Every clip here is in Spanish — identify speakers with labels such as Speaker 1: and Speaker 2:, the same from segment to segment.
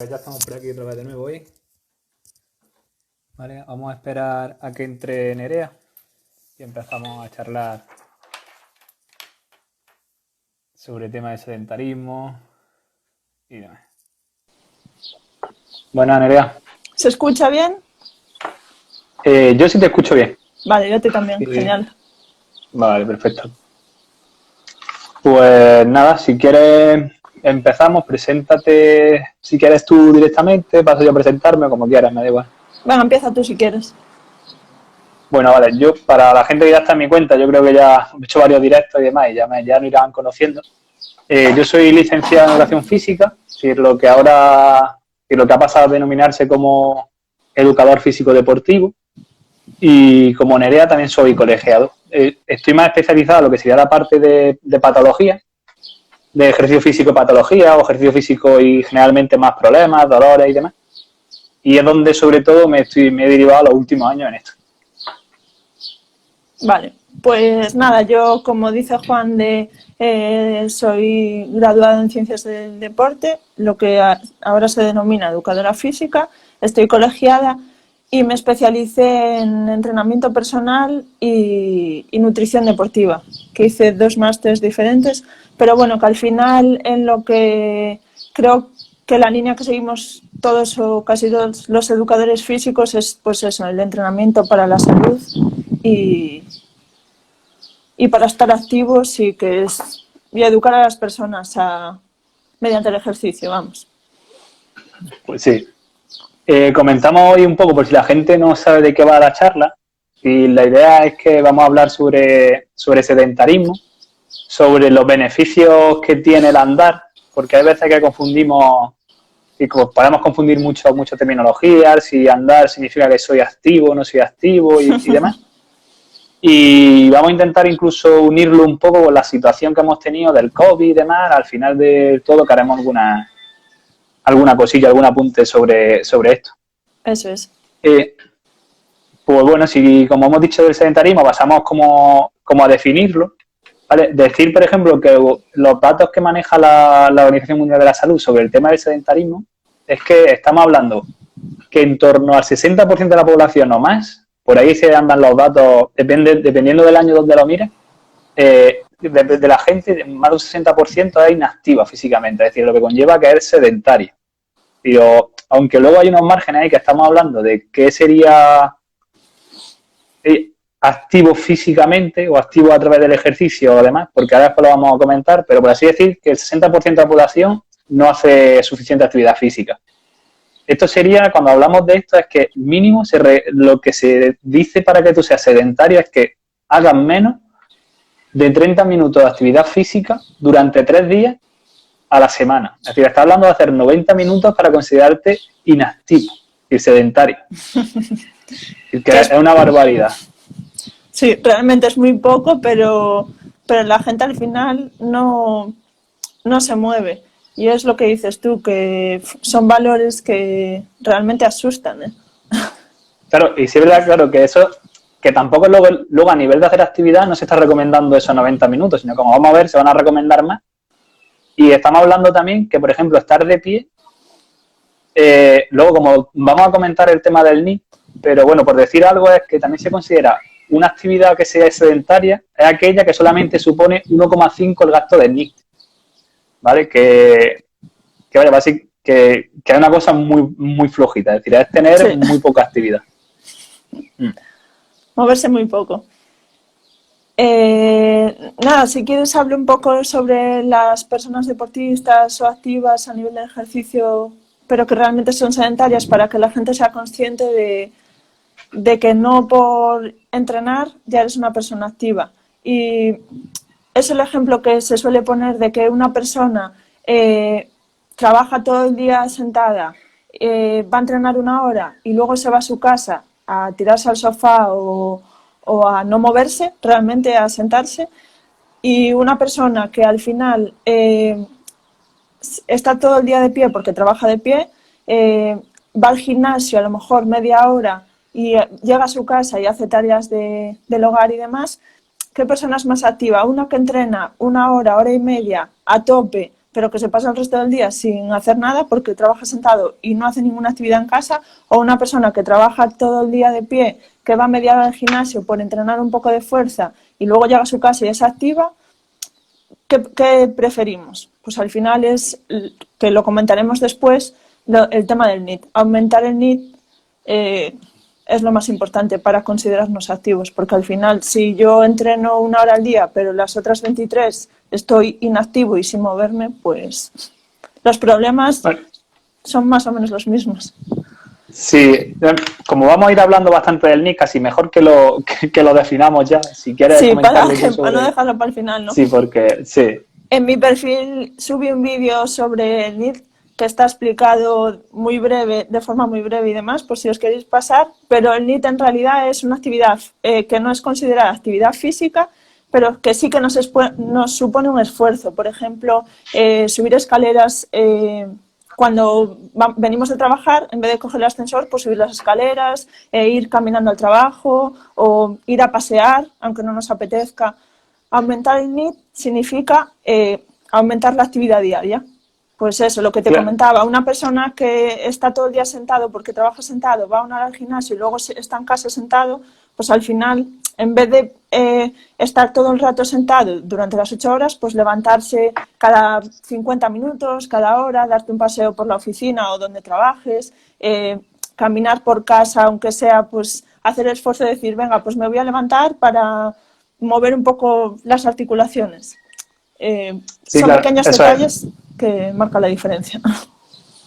Speaker 1: Ya estamos por aquí otra vez de nuevo hoy. Vale, vamos a esperar a que entre Nerea y empezamos a charlar sobre el tema de sedentarismo y demás. Buenas, Nerea.
Speaker 2: ¿Se escucha bien?
Speaker 1: Yo sí te escucho bien.
Speaker 2: Vale, yo a ti también,
Speaker 1: Sí.
Speaker 2: genial.
Speaker 1: Vale, perfecto. Pues nada, si quieres empezamos, preséntate si quieres tú directamente, paso yo a presentarme como quieras, me da igual.
Speaker 2: Venga, empieza tú si quieres.
Speaker 1: Bueno, vale, yo para la gente que ya está en mi cuenta, yo creo que ya he hecho varios directos y demás y ya me irán conociendo. Yo soy licenciado en educación física, es decir, lo que ha pasado a denominarse como educador físico deportivo, y como Nerea también soy colegiado. Estoy más especializado en lo que sería la parte de patología, de ejercicio físico y patología, o ejercicio físico y generalmente más problemas, dolores y demás. Y es donde sobre todo me he derivado los últimos años en esto.
Speaker 2: Vale, pues nada, yo como dice Juan, soy graduada en Ciencias del Deporte, lo que ahora se denomina educadora física, estoy colegiada y me especialicé en entrenamiento personal y nutrición deportiva, que hice 2 másteres diferentes, pero bueno, que al final en lo que creo que la línea que seguimos todos o casi todos los educadores físicos es pues eso, el entrenamiento para la salud y, y para estar activos y educar a las personas mediante el ejercicio, vamos.
Speaker 1: Pues sí. Comentamos hoy un poco, por si la gente no sabe de qué va la charla, y la idea es que vamos a hablar sobre sedentarismo, sobre los beneficios que tiene el andar, porque hay veces que confundimos, y podemos confundir mucho terminologías, si andar significa que soy activo, no soy activo y demás. Y vamos a intentar incluso unirlo un poco con la situación que hemos tenido del COVID y demás. Al final de todo que haremos alguna cosilla, algún apunte sobre esto.
Speaker 2: Eso es.
Speaker 1: Pues bueno, si como hemos dicho del sedentarismo, pasamos como a definirlo, ¿vale? Decir, por ejemplo, que los datos que maneja la Organización Mundial de la Salud sobre el tema del sedentarismo es que estamos hablando que en torno al 60% de la población o más, por ahí se andan los datos, dependiendo del año donde lo mires, de la gente, más de un 60% es inactiva físicamente, es decir, lo que conlleva que es sedentaria. Pero, aunque luego hay unos márgenes ahí que estamos hablando de qué sería activo físicamente o activo a través del ejercicio o demás, porque ahora después lo vamos a comentar, pero por así decir que el 60% de la población no hace suficiente actividad física. Esto sería, cuando hablamos de esto, es que mínimo lo que se dice para que tú seas sedentario es que hagas menos de 30 minutos de actividad física durante 3 días a la semana. Es decir, está hablando de hacer 90 minutos para considerarte inactivo y sedentario. Que es una barbaridad.
Speaker 2: Sí, realmente es muy poco, pero la gente al final no se mueve. Y es lo que dices tú, que son valores que realmente asustan, ¿eh?
Speaker 1: Claro, y sí es verdad, claro, que eso, que tampoco luego a nivel de hacer actividad no se está recomendando esos 90 minutos, sino como vamos a ver, se van a recomendar más. Y estamos hablando también que, por ejemplo, estar de pie, luego como vamos a comentar el tema del NIT, pero bueno, por decir algo es que también se considera una actividad que sea sedentaria, es aquella que solamente supone 1,5 el gasto del NIT, ¿vale? Que vaya, que es una cosa muy, muy flojita, es decir, es tener
Speaker 2: Sí.
Speaker 1: muy poca actividad.
Speaker 2: Moverse muy poco. Nada, si quieres hablo un poco sobre las personas deportistas o activas a nivel de ejercicio, pero que realmente son sedentarias, para que la gente sea consciente de que no por entrenar ya eres una persona activa. Y es el ejemplo que se suele poner de que una persona trabaja todo el día sentada, va a entrenar 1 hora y luego se va a su casa a tirarse al sofá o a no moverse, realmente a sentarse, y una persona que al final está todo el día de pie porque trabaja de pie, va al gimnasio a lo mejor media hora y llega a su casa y hace tareas del hogar y demás. ¿Qué persona es más activa? Una que entrena 1 hora, hora y media a tope pero que se pasa el resto del día sin hacer nada porque trabaja sentado y no hace ninguna actividad en casa, o una persona que trabaja todo el día de pie, que va media hora al gimnasio por entrenar un poco de fuerza y luego llega a su casa y es activa, ¿qué preferimos? Pues al final es, que lo comentaremos después, el tema del NEAT. Aumentar el NEAT es lo más importante para considerarnos activos, porque al final si yo entreno 1 hora al día, pero las otras 23 estoy inactivo y sin moverme, pues los problemas son más o menos los mismos.
Speaker 1: Sí, como vamos a ir hablando bastante del NEAT, casi mejor que lo definamos ya. Si quieres
Speaker 2: comentar para no dejarlo para el final, ¿no?
Speaker 1: Sí, porque sí.
Speaker 2: En mi perfil subí un vídeo sobre el NEAT que está explicado muy breve, de forma muy breve y demás, por si os queréis pasar, pero el NEAT en realidad es una actividad que no es considerada actividad física, pero que sí que nos supone un esfuerzo. Por ejemplo, subir escaleras, cuando venimos de trabajar, en vez de coger el ascensor, pues subir las escaleras, ir caminando al trabajo o ir a pasear, aunque no nos apetezca. Aumentar el NEAT significa aumentar la actividad diaria. Pues eso, lo que te comentaba, una persona que está todo el día sentado porque trabaja sentado, va 1 hora al gimnasio y luego está en casa sentado, pues al final, en vez de estar todo el rato sentado durante las 8 horas, pues levantarse cada 50 minutos, cada hora, darte un paseo por la oficina o donde trabajes, caminar por casa, aunque sea, pues hacer el esfuerzo de decir, venga, pues me voy a levantar para mover un poco las articulaciones. Son pequeños detalles que marcan la diferencia.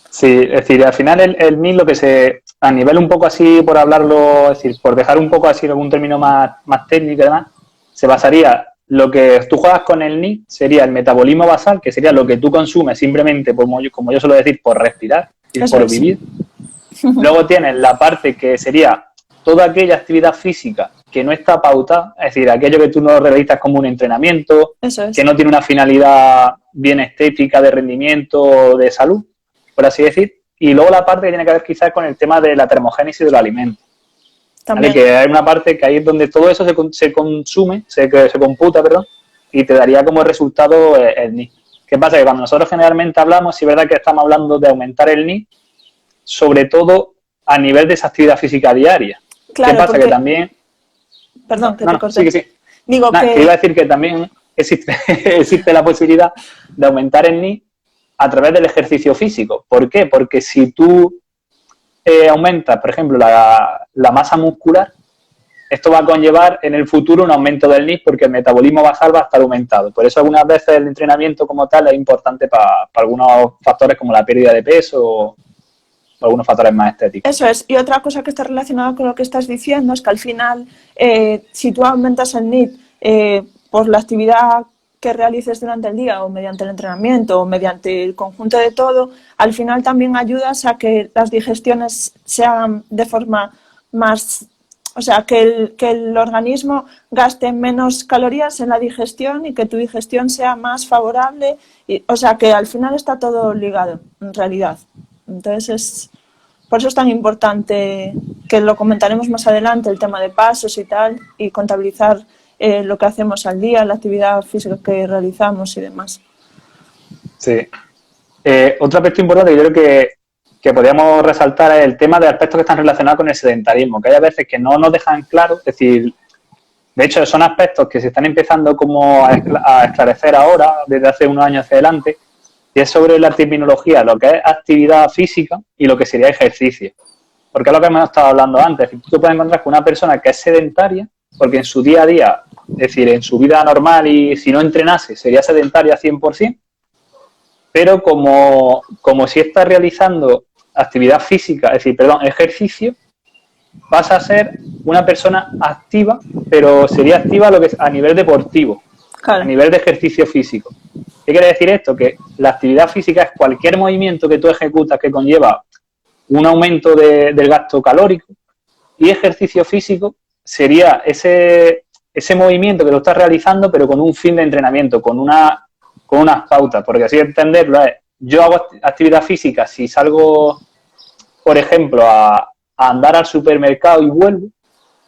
Speaker 1: Sí, es decir, al final el NEAT lo que a nivel un poco así, por hablarlo, es decir, por dejar un poco así algún término más técnico y demás, se basaría, lo que tú juegas con el NEAT sería el metabolismo basal, que sería lo que tú consumes simplemente, como yo suelo decir, por respirar y por vivir. Luego tienes la parte que sería toda aquella actividad física que no está pautada, es decir, aquello que tú no realizas como un entrenamiento, que no tiene una finalidad bien estética, de rendimiento o de salud, por así decir, y luego la parte que tiene que ver quizás con el tema de la termogénesis de los alimentos. ¿Vale? Que hay una parte que ahí es donde todo eso se consume, se computa, perdón, y te daría como resultado el NEAT. ¿Qué pasa? Que cuando nosotros generalmente hablamos, sí es verdad que estamos hablando de aumentar el NEAT, sobre todo a nivel de esa actividad física diaria.
Speaker 2: Claro,
Speaker 1: ¿qué pasa? Que también...
Speaker 2: Perdón, que te corté.
Speaker 1: Sí.
Speaker 2: Digo que
Speaker 1: iba a decir que también existe la posibilidad de aumentar el NEAT a través del ejercicio físico. ¿Por qué? Porque si tú aumentas, por ejemplo, la masa muscular, esto va a conllevar en el futuro un aumento del NEAT porque el metabolismo basal va a estar aumentado. Por eso algunas veces el entrenamiento como tal es importante para algunos factores como la pérdida de peso o algunos factores más estéticos.
Speaker 2: Eso es. Y otra cosa que está relacionada con lo que estás diciendo es que al final, si tú aumentas el NEAT por la actividad que realices durante el día o mediante el entrenamiento o mediante el conjunto de todo, al final también ayudas a que las digestiones se hagan de forma más... O sea, que el organismo gaste menos calorías en la digestión y que tu digestión sea más favorable. O sea, que al final está todo ligado, en realidad. Entonces, por eso es tan importante, que lo comentaremos más adelante, el tema de pasos y tal, y contabilizar lo que hacemos al día, la actividad física que realizamos y demás.
Speaker 1: Sí. Otro aspecto importante que yo creo que podríamos resaltar es el tema de aspectos que están relacionados con el sedentarismo, que hay a veces que no nos dejan claro, es decir, de hecho son aspectos que se están empezando como a esclarecer ahora, desde hace unos años hacia adelante, y es sobre la terminología, lo que es actividad física y lo que sería ejercicio. Porque es lo que hemos estado hablando antes, tú te puedes encontrar con una persona que es sedentaria, porque en su día a día, es decir, en su vida normal y si no entrenase, sería sedentaria 100%, pero como si está realizando actividad física, es decir, ejercicio, pasa a ser una persona activa, pero sería activa lo que es a nivel deportivo, claro, a nivel de ejercicio físico. ¿Qué quiere decir esto? Que la actividad física es cualquier movimiento que tú ejecutas que conlleva un aumento del gasto calórico, y ejercicio físico sería ese movimiento que tú estás realizando, pero con un fin de entrenamiento, con unas pautas, porque así entenderlo es, yo hago actividad física si salgo, por ejemplo, a andar al supermercado y vuelvo,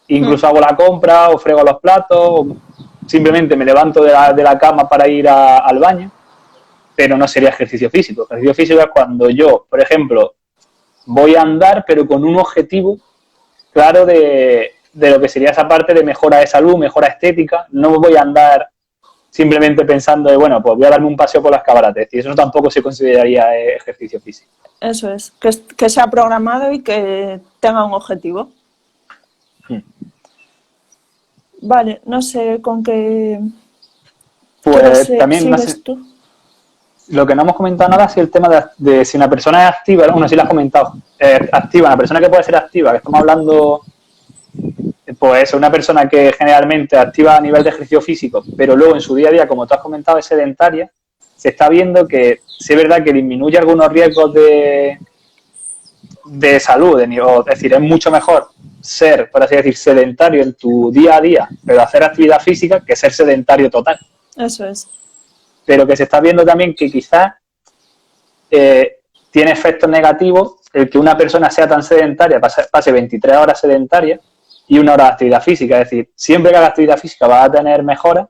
Speaker 1: incluso hago la compra o frego los platos, o simplemente me levanto de la cama para ir al baño. pero no sería ejercicio físico. Ejercicio físico es cuando yo, por ejemplo, voy a andar, pero con un objetivo claro de lo que sería esa parte de mejora de salud, mejora estética. No voy a andar simplemente pensando de, bueno, pues voy a darme un paseo por las Cabarates, y eso tampoco se consideraría ejercicio físico.
Speaker 2: Eso es, que sea programado y que tenga un objetivo. Vale, no sé con qué...
Speaker 1: Pues también, no sé,
Speaker 2: tú?
Speaker 1: lo que no hemos comentado nada es el tema de si una persona es activa, bueno, sí lo has comentado, activa, una persona que puede ser activa, que estamos hablando, pues una persona que generalmente activa a nivel de ejercicio físico, pero luego en su día a día, como tú has comentado, es sedentaria, se está viendo que sí es verdad que disminuye algunos riesgos de salud, es decir, es mucho mejor ser, por así decir, sedentario en tu día a día, pero hacer actividad física, que ser sedentario total.
Speaker 2: Eso es.
Speaker 1: Pero que se está viendo también que quizás tiene efectos negativos el que una persona sea tan sedentaria, pase 23 horas sedentaria y 1 hora de actividad física. Es decir, siempre que haga actividad física va a tener mejoras,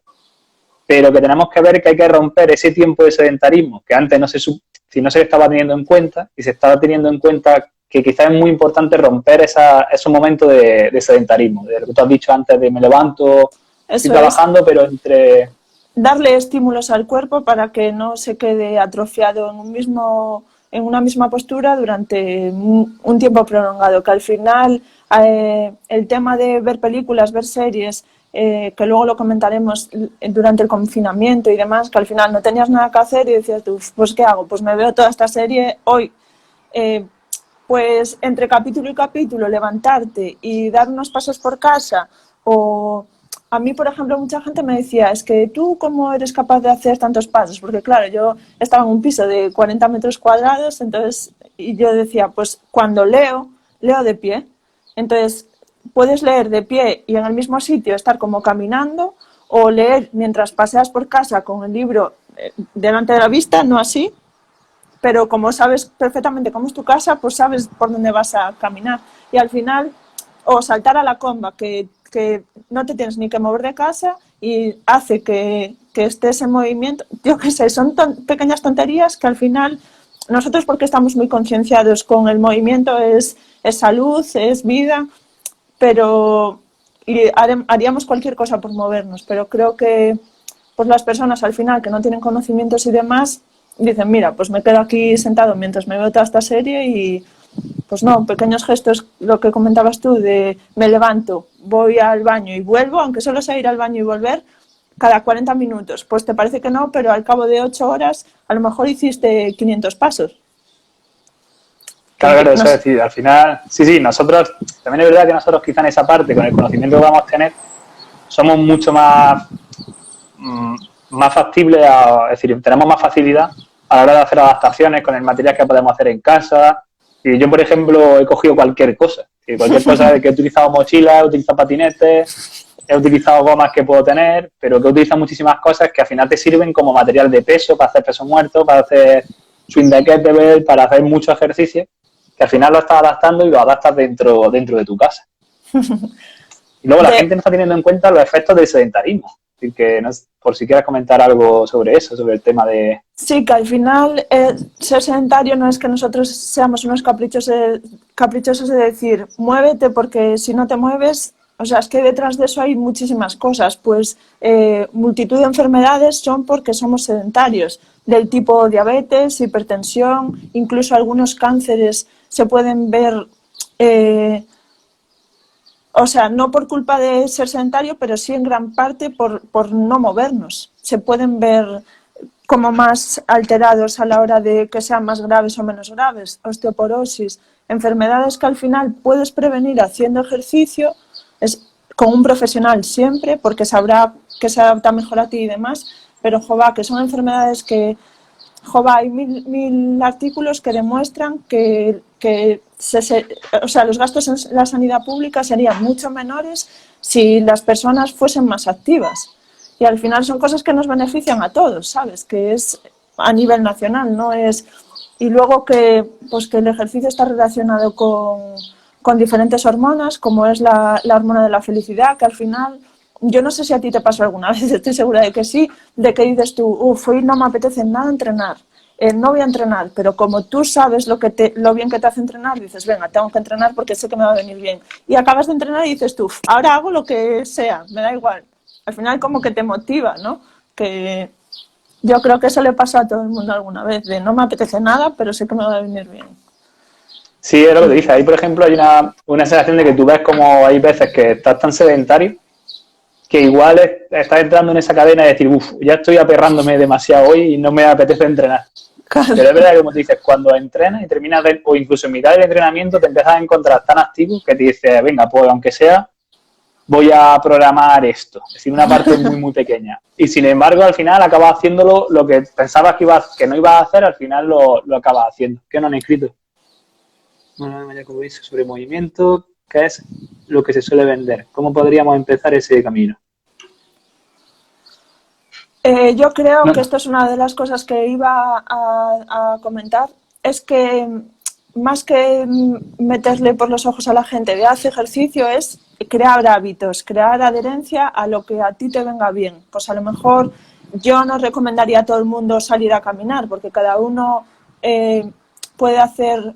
Speaker 1: pero que tenemos que ver que hay que romper ese tiempo de sedentarismo, que antes no se estaba teniendo en cuenta, y se estaba teniendo en cuenta que quizás es muy importante romper esos momentos de sedentarismo, de lo que tú has dicho antes, de me levanto, estoy trabajando, pero entre...
Speaker 2: Darle estímulos al cuerpo para que no se quede atrofiado en una misma postura durante un tiempo prolongado, que al final el tema de ver películas, ver series, que luego lo comentaremos durante el confinamiento y demás, que al final no tenías nada que hacer y decías tú, pues ¿qué hago? Pues me veo toda esta serie hoy. Pues entre capítulo y capítulo levantarte y dar unos pasos por casa, o a mí, por ejemplo, mucha gente me decía, es que tú cómo eres capaz de hacer tantos pasos, porque claro, yo estaba en un piso de 40 metros cuadrados, entonces, y yo decía, pues cuando leo de pie, entonces puedes leer de pie y en el mismo sitio estar como caminando, o leer mientras paseas por casa con el libro delante de la vista, no así, pero como sabes perfectamente cómo es tu casa, pues sabes por dónde vas a caminar. Y al final, o saltar a la comba, que no te tienes ni que mover de casa y hace que estés en movimiento. Yo qué sé, son pequeñas tonterías que al final nosotros, porque estamos muy concienciados con el movimiento, es salud, es vida, pero haríamos cualquier cosa por movernos, pero creo que pues las personas al final que no tienen conocimientos y demás dicen, mira, pues me quedo aquí sentado mientras me veo toda esta serie y pues no, pequeños gestos, lo que comentabas tú de me levanto, voy al baño y vuelvo, aunque solo sea ir al baño y volver cada 40 minutos, pues te parece que no, pero al cabo de 8 horas a lo mejor hiciste 500 pasos.
Speaker 1: Claro, eso es decir, al final, sí, nosotros, también es verdad que nosotros quizá en esa parte, con el conocimiento que vamos a tener, somos mucho más factibles, es decir, tenemos más facilidad a la hora de hacer adaptaciones con el material que podemos hacer en casa. Y yo, por ejemplo, he cogido cualquier cosa que he utilizado mochilas, he utilizado patinetes, he utilizado gomas que puedo tener, pero que he utilizado muchísimas cosas que al final te sirven como material de peso, para hacer peso muerto, para hacer swing de kettlebell, para hacer mucho ejercicio, que al final lo estás adaptando y lo adaptas dentro de tu casa. Y luego la gente no está teniendo en cuenta los efectos del sedentarismo. Así que, por si quieres comentar algo sobre eso, sobre el tema de...
Speaker 2: Sí, que al final ser sedentario no es que nosotros seamos unos caprichosos de decir, muévete porque si no te mueves, o sea, es que detrás de eso hay muchísimas cosas, pues multitud de enfermedades son porque somos sedentarios, del tipo diabetes, hipertensión, incluso algunos cánceres se pueden ver... o sea, no por culpa de ser sedentario, pero sí en gran parte por no movernos. Se pueden ver como más alterados a la hora de que sean más graves o menos graves. Osteoporosis, enfermedades que al final puedes prevenir haciendo ejercicio, con un profesional siempre, porque sabrá que se adapta mejor a ti y demás, pero que son enfermedades que... hay mil artículos que demuestran que o sea, los gastos en la sanidad pública serían mucho menores si las personas fuesen más activas. Y al final son cosas que nos benefician a todos, ¿sabes? Que es a nivel nacional, no es... Y luego que el ejercicio está relacionado con diferentes hormonas, como es la hormona de la felicidad, que al final yo no sé si a ti te pasó alguna vez, estoy segura de que sí, de que dices tú, hoy no me apetece nada entrenar, no voy a entrenar, pero como tú sabes lo bien que te hace entrenar, dices, venga, tengo que entrenar porque sé que me va a venir bien. Y acabas de entrenar y dices tú, ahora hago lo que sea, me da igual. Al final como que te motiva, ¿no? Que yo creo que eso le pasa a todo el mundo alguna vez, de no me apetece nada, pero sé que me va a venir bien.
Speaker 1: Sí, es lo que te dice. Ahí, por ejemplo, hay una sensación de que tú ves como hay veces que estás tan sedentario que igual estás entrando en esa cadena de decir, ya estoy aperrándome demasiado hoy y no me apetece entrenar.
Speaker 2: Claro.
Speaker 1: Pero es verdad que, como te dices, cuando entrenas y terminas o incluso en mitad del entrenamiento te empiezas a encontrar tan activo que te dices, venga, pues aunque sea, voy a programar esto. Es decir, una parte muy, muy pequeña. Y sin embargo, al final acabas haciéndolo lo que pensabas que no ibas a hacer, al final lo acabas haciendo. ¿Qué no han escrito? Bueno, ya como dice, sobre movimiento, ¿qué es lo que se suele vender? ¿Cómo podríamos empezar ese camino?
Speaker 2: Yo creo que esto es una de las cosas que iba a comentar, es que más que meterle por los ojos a la gente de hace ejercicio es crear hábitos, crear adherencia a lo que a ti te venga bien. Pues a lo mejor yo no recomendaría a todo el mundo salir a caminar porque cada uno puede hacer...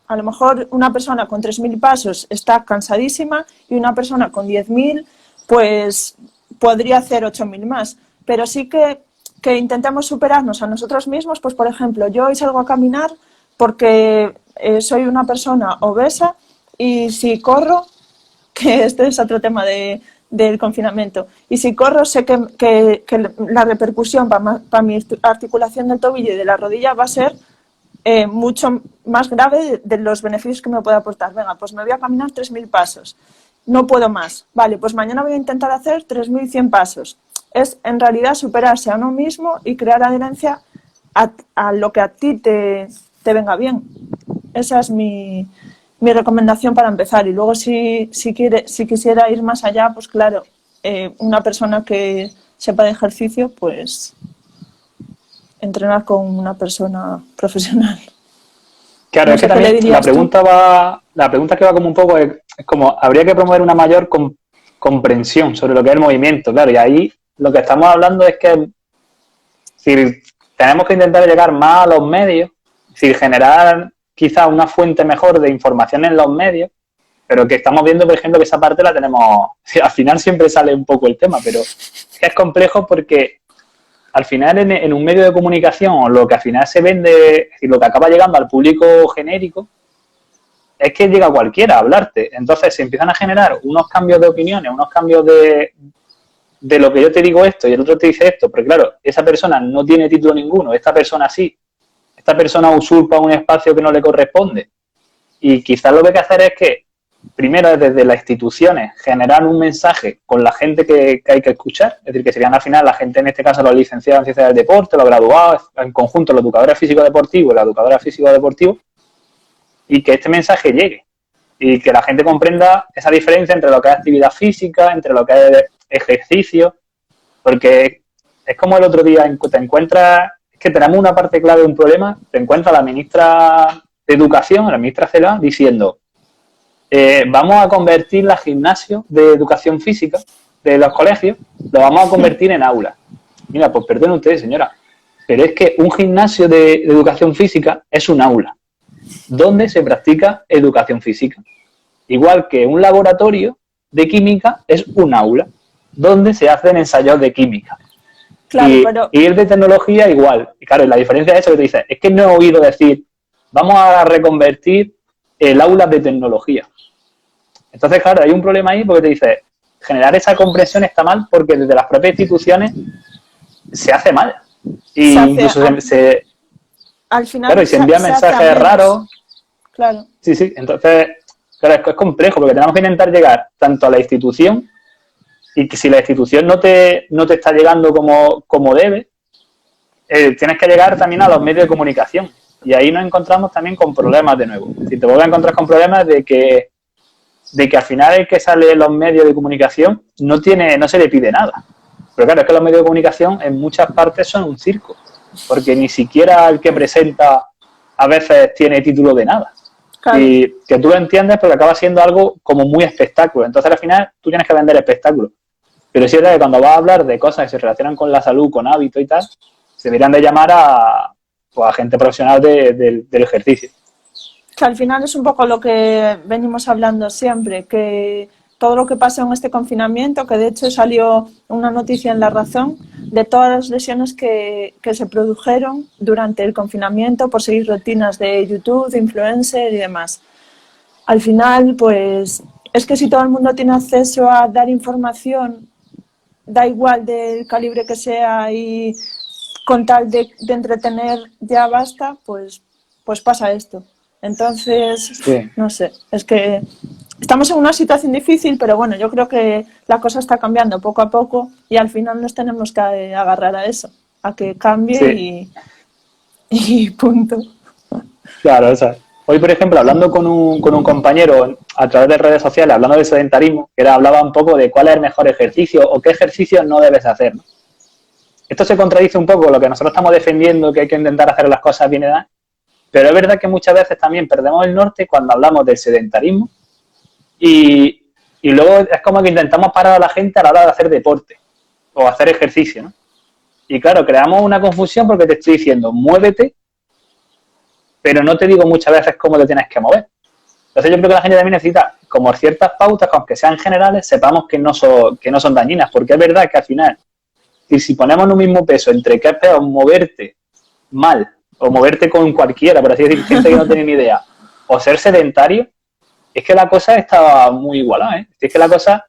Speaker 2: a lo mejor una persona con 3.000 pasos está cansadísima y una persona con 10.000 pues podría hacer 8.000 más. Pero sí que intentamos superarnos a nosotros mismos. Pues, por ejemplo, yo hoy salgo a caminar porque soy una persona obesa y si corro, que este es otro tema del confinamiento, y si corro sé que la repercusión para mi articulación del tobillo y de la rodilla va a ser mucho más grave de los beneficios que me puede aportar. Venga, pues me voy a caminar 3.000 pasos. No puedo más. Vale, pues mañana voy a intentar hacer 3.100 pasos. Es en realidad superarse a uno mismo y crear adherencia a lo que a ti te venga bien. Esa es mi recomendación para empezar. Y luego si quisiera ir más allá, pues claro, una persona que sepa de ejercicio, pues entrenar con una persona profesional.
Speaker 1: Claro, no es que también la pregunta que va como un poco es como, habría que promover una mayor comprensión sobre lo que es el movimiento, claro, y ahí lo que estamos hablando es que si tenemos que intentar llegar más a los medios, si generar quizás una fuente mejor de información en los medios, pero que estamos viendo, por ejemplo, que esa parte la tenemos, al final siempre sale un poco el tema, pero es complejo porque al final en un medio de comunicación lo que al final se vende, es decir, lo que acaba llegando al público genérico, es que llega cualquiera a hablarte. Entonces se empiezan a generar unos cambios de opiniones, unos cambios de lo que yo te digo esto y el otro te dice esto, porque claro, esa persona no tiene título ninguno, esta persona sí, esta persona usurpa un espacio que no le corresponde. Y quizás lo que hay que hacer es que, primero, desde las instituciones, generar un mensaje con la gente que hay que escuchar, es decir, que serían al final la gente, en este caso, los licenciados en ciencias del deporte, los graduados, en conjunto los educadores físico-deportivos y la educadora físico-deportivo, y que este mensaje llegue y que la gente comprenda esa diferencia entre lo que es actividad física, entre lo que es ejercicio, porque es como el otro día te encuentras, es que tenemos una parte clave de un problema, te encuentras la ministra de Educación, la ministra Celaá, diciendo vamos a convertir los gimnasios de educación física de los colegios, lo vamos a convertir en aulas. Mira, pues perdone usted, señora, pero es que un gimnasio de educación física es un aula donde se practica educación física. Igual que un laboratorio de química es un aula donde se hacen ensayos de química. Claro, y el de tecnología igual. Y claro, la diferencia es eso que te dices, es que no he oído decir, vamos a reconvertir el aula de tecnología. Entonces, claro, hay un problema ahí porque te dices, generar esa comprensión está mal porque desde las propias instituciones se hace mal. Y incluso
Speaker 2: al final
Speaker 1: claro, y se envían mensajes raros.
Speaker 2: Claro.
Speaker 1: Sí, entonces, claro, es complejo porque tenemos que intentar llegar tanto a la institución y que si la institución no te está llegando como debe, tienes que llegar también a los medios de comunicación. Y ahí nos encontramos también con problemas de nuevo. Si te vuelves a encontrar con problemas de que al final el que sale en los medios de comunicación no se le pide nada. Pero claro, es que los medios de comunicación en muchas partes son un circo, porque ni siquiera el que presenta a veces tiene título de nada. Claro. Y que tú lo entiendes, pero acaba siendo algo como muy espectáculo. Entonces al final tú tienes que vender espectáculo. Pero sí es verdad que cuando vas a hablar de cosas que se relacionan con la salud, con hábitos y tal, se deberían de llamar pues, a gente profesional del ejercicio.
Speaker 2: Que al final es un poco lo que venimos hablando siempre, que todo lo que pasó en este confinamiento, que de hecho salió una noticia en La Razón de todas las lesiones que se produjeron durante el confinamiento por seguir rutinas de YouTube, de influencer y demás. Al final, pues, es que si todo el mundo tiene acceso a dar información, da igual del calibre que sea y con tal de entretener ya basta, pues pasa esto. Entonces,
Speaker 1: Sí.
Speaker 2: no sé, es que estamos en una situación difícil, pero bueno, yo creo que la cosa está cambiando poco a poco y al final nos tenemos que agarrar a eso, a que cambie
Speaker 1: Sí.
Speaker 2: y punto.
Speaker 1: Claro, o sea, hoy, por ejemplo, hablando con un compañero a través de redes sociales, hablando de sedentarismo, que hablaba un poco de cuál es el mejor ejercicio o qué ejercicio no debes hacer, ¿no? Esto se contradice un poco con lo que nosotros estamos defendiendo, que hay que intentar hacer las cosas bien, ¿verdad? Pero es verdad que muchas veces también perdemos el norte cuando hablamos del sedentarismo y luego es como que intentamos parar a la gente a la hora de hacer deporte o hacer ejercicio, ¿no? Y claro, creamos una confusión porque te estoy diciendo, muévete, pero no te digo muchas veces cómo te tienes que mover. Entonces yo creo que la gente también necesita como ciertas pautas, que aunque sean generales, sepamos que no son dañinas, porque es verdad que al final, si ponemos un mismo peso entre que es peor moverte mal o moverte con cualquiera, por así decir, gente que no tiene ni idea, o ser sedentario, es que la cosa está muy igualada, ¿eh? Es que la cosa,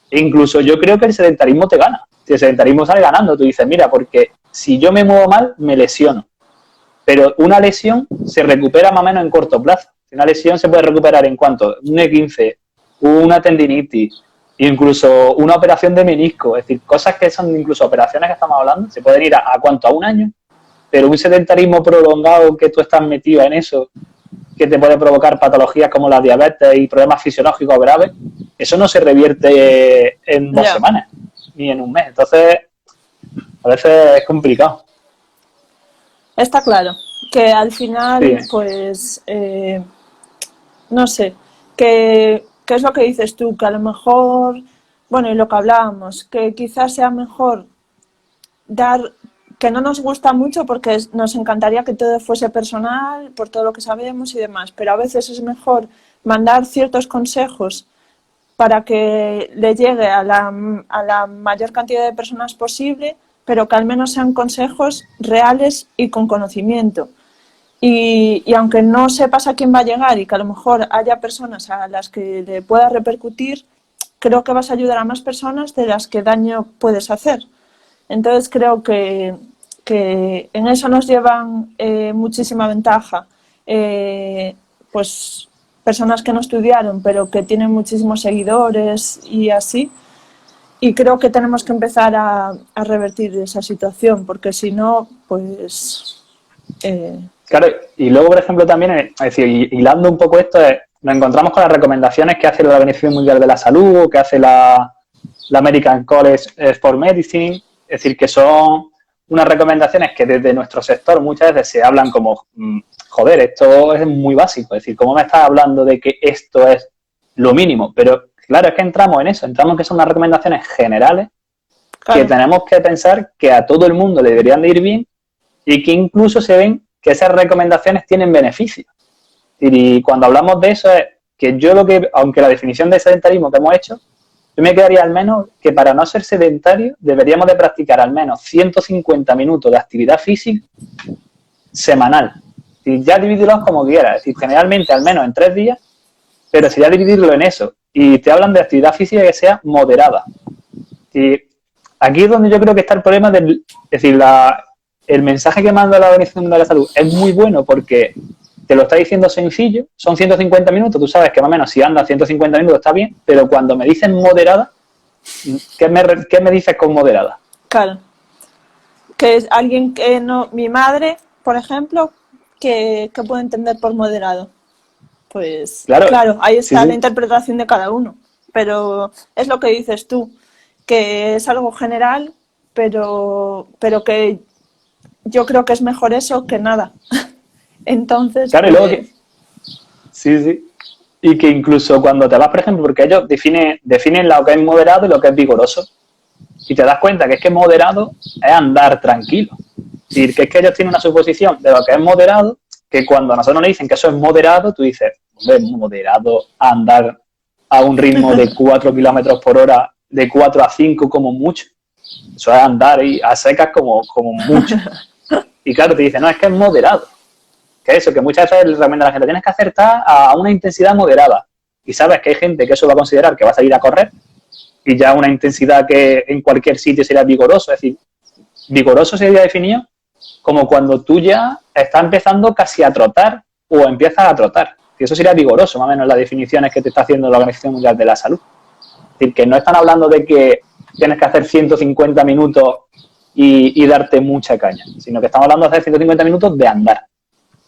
Speaker 1: incluso yo creo que el sedentarismo te gana. Si el sedentarismo sale ganando, tú dices, mira, porque si yo me muevo mal, me lesiono. Pero una lesión se recupera más o menos en corto plazo. Una lesión se puede recuperar en cuanto un E15, una tendinitis, incluso una operación de menisco. Es decir, cosas que son incluso operaciones que estamos hablando, se pueden ir a cuánto, a un año. Pero un sedentarismo prolongado que tú estás metido en eso, que te puede provocar patologías como la diabetes y problemas fisiológicos graves, eso no se revierte en 2 semanas, ni en un mes. Entonces, a veces es complicado.
Speaker 2: Está claro que al final,
Speaker 1: Sí.
Speaker 2: pues, no sé, que es lo que dices tú, que a lo mejor, bueno, y lo que hablábamos, que quizás sea mejor dar, que no nos gusta mucho porque nos encantaría que todo fuese personal, por todo lo que sabemos y demás, pero a veces es mejor mandar ciertos consejos para que le llegue a la mayor cantidad de personas posible, pero que al menos sean consejos reales y con conocimiento. Y aunque no sepas a quién va a llegar y que a lo mejor haya personas a las que le pueda repercutir, creo que vas a ayudar a más personas de las que daño puedes hacer. Entonces creo que en eso nos llevan muchísima ventaja. Pues personas que no estudiaron pero que tienen muchísimos seguidores y así. Y creo que tenemos que empezar a revertir esa situación, porque si no, pues...
Speaker 1: Claro, y luego, por ejemplo, también, es decir, hilando un poco esto, nos encontramos con las recomendaciones que hace la Organización Mundial de la Salud o que hace la American College for Medicine, es decir, que son unas recomendaciones que desde nuestro sector muchas veces se hablan como, joder, esto es muy básico, es decir, ¿cómo me estás hablando de que esto es lo mínimo? Pero claro, es que entramos en eso, entramos en que son unas recomendaciones generales que tenemos que pensar que a todo el mundo le deberían de ir bien y que incluso se ven que esas recomendaciones tienen beneficios. Y cuando hablamos de eso es que yo aunque la definición de sedentarismo que hemos hecho, yo me quedaría al menos que para no ser sedentario deberíamos de practicar al menos 150 minutos de actividad física semanal. Y ya dividirlos como quieras, es decir, generalmente al menos en 3 días, pero sería dividirlo en eso. Y te hablan de actividad física que sea moderada. Y aquí es donde yo creo que está el problema es decir, el mensaje que manda la Organización Mundial de la Salud es muy bueno porque te lo está diciendo sencillo, son 150 minutos, tú sabes que más o menos si andas 150 minutos está bien, pero cuando me dicen moderada, ¿qué me dices con moderada?
Speaker 2: Claro, que es alguien que no, mi madre, por ejemplo, que puede entender por moderado. Pues claro, ahí está la interpretación de cada uno, pero es lo que dices tú, que es algo general, pero que yo creo que es mejor eso que nada. Entonces,
Speaker 1: claro, y luego sí. Y que incluso cuando te vas, por ejemplo, porque ellos definen lo que es moderado y lo que es vigoroso. y te das cuenta que es que moderado es andar tranquilo. Es decir, que es que ellos tienen una suposición de lo que es moderado, que cuando a nosotros nos dicen que eso es moderado, tú dices, hombre, moderado andar a un ritmo de 4 kilómetros por hora, de 4 a 5 como mucho. Eso es andar y a secas como mucho. Y claro, te dicen, no, es que es moderado. Que eso, que muchas veces le recomienda a la gente, tienes que acertar a una intensidad moderada. Y sabes que hay gente que eso va a considerar que va a salir a correr y ya una intensidad que en cualquier sitio sería vigoroso. Es decir, vigoroso sería definido como cuando tú ya estás empezando casi a trotar o empiezas a trotar. Y eso sería vigoroso, más o menos, las definiciones que te está haciendo la Organización Mundial de la Salud. Es decir, que no están hablando de que tienes que hacer 150 minutos y darte mucha caña, sino que estamos hablando de hacer 150 minutos de andar